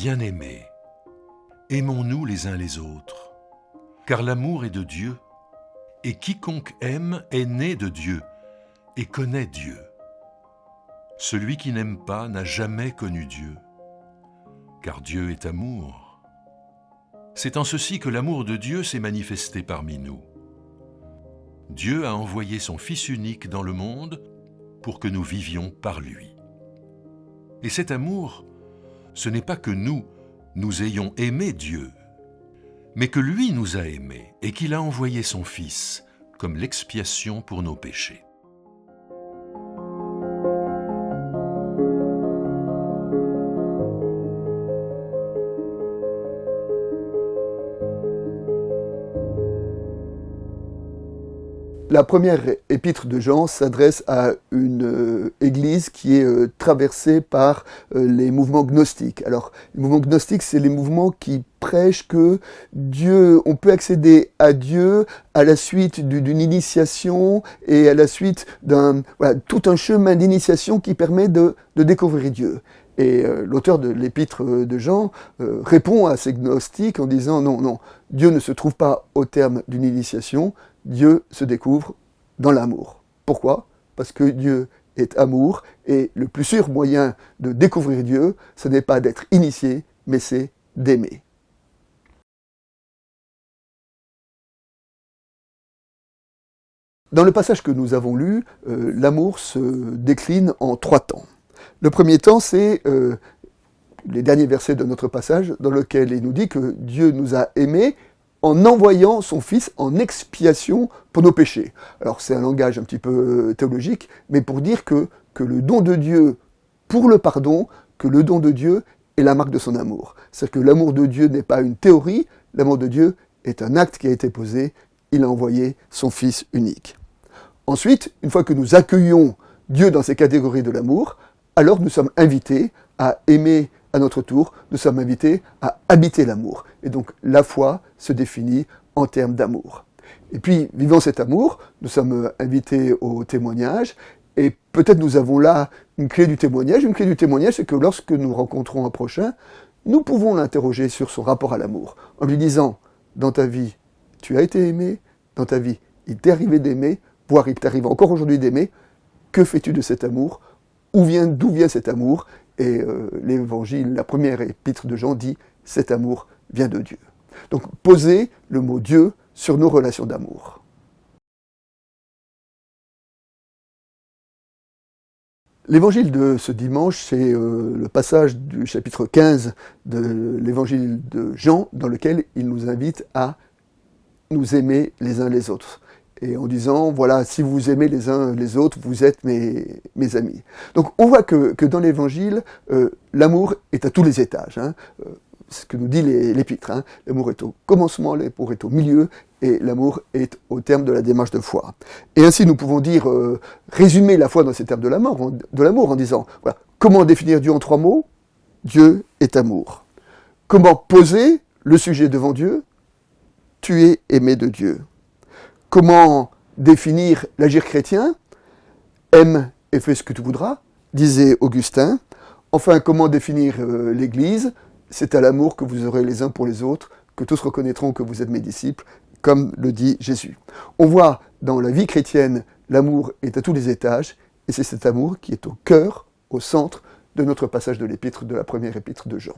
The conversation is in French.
Bien-aimés, aimons-nous les uns les autres, car l'amour est de Dieu, et quiconque aime est né de Dieu et connaît Dieu. Celui qui n'aime pas n'a jamais connu Dieu, car Dieu est amour. C'est en ceci que l'amour de Dieu s'est manifesté parmi nous. Dieu a envoyé son Fils unique dans le monde pour que nous vivions par lui. Et cet amour, ce n'est pas que nous ayons aimé Dieu, mais que lui nous a aimés et qu'il a envoyé son Fils comme l'expiation pour nos péchés. La première épître de Jean s'adresse à une église qui est traversée par les mouvements gnostiques. Alors, les mouvements gnostiques, c'est les mouvements qui prêchent que Dieu, on peut accéder à Dieu à la suite d'une initiation et à la suite tout un chemin d'initiation qui permet de découvrir Dieu. Et l'auteur de l'épître de Jean répond à ces gnostiques en disant non, Dieu ne se trouve pas au terme d'une initiation, Dieu se découvre dans l'amour. Pourquoi ? Parce que Dieu est amour et le plus sûr moyen de découvrir Dieu, ce n'est pas d'être initié, mais c'est d'aimer. Dans le passage que nous avons lu, l'amour se décline en 3 temps. Le premier temps, c'est les derniers versets de notre passage, dans lequel il nous dit que Dieu nous a aimés en envoyant son Fils en expiation pour nos péchés. Alors c'est un langage un petit peu théologique, mais pour dire que le don de Dieu pour le pardon, que le don de Dieu est la marque de son amour. C'est-à-dire que l'amour de Dieu n'est pas une théorie, l'amour de Dieu est un acte qui a été posé, il a envoyé son Fils unique. Ensuite, une fois que nous accueillons Dieu dans ces catégories de l'amour, alors nous sommes invités à aimer à notre tour, nous sommes invités à habiter l'amour. Et donc la foi se définit en termes d'amour. Et puis, vivant cet amour, nous sommes invités au témoignage, et peut-être nous avons là une clé du témoignage. Une clé du témoignage, c'est que lorsque nous rencontrons un prochain, nous pouvons l'interroger sur son rapport à l'amour, en lui disant, dans ta vie, tu as été aimé, dans ta vie, il t'est arrivé d'aimer, voire il t'arrive encore aujourd'hui d'aimer, que fais-tu de cet amour ? D'où vient cet amour ? Et l'évangile, la première épître de Jean dit « cet amour vient de Dieu ». Donc posez le mot Dieu sur nos relations d'amour. L'évangile de ce dimanche, c'est le passage du chapitre 15 de l'évangile de Jean, dans lequel il nous invite à nous aimer les uns les autres. Et en disant, voilà, si vous vous aimez les uns les autres, vous êtes mes amis. Donc on voit que dans l'évangile, l'amour est à tous les étages. C'est ce que nous dit l'épître. L'amour est au commencement, l'amour est au milieu, et l'amour est au terme de la démarche de foi. Et ainsi nous pouvons résumer la foi dans ces termes de l'amour en disant, voilà, comment définir Dieu en 3 mots ? Dieu est amour. Comment poser le sujet devant Dieu ? Tu es aimé de Dieu. Comment définir l'agir chrétien ? Aime et fais ce que tu voudras, disait Augustin. Enfin, comment définir l'Église ? C'est à l'amour que vous aurez les uns pour les autres, que tous reconnaîtront que vous êtes mes disciples, comme le dit Jésus. On voit dans la vie chrétienne, l'amour est à tous les étages, et c'est cet amour qui est au cœur, au centre de notre passage de l'épître, de la première épître de Jean.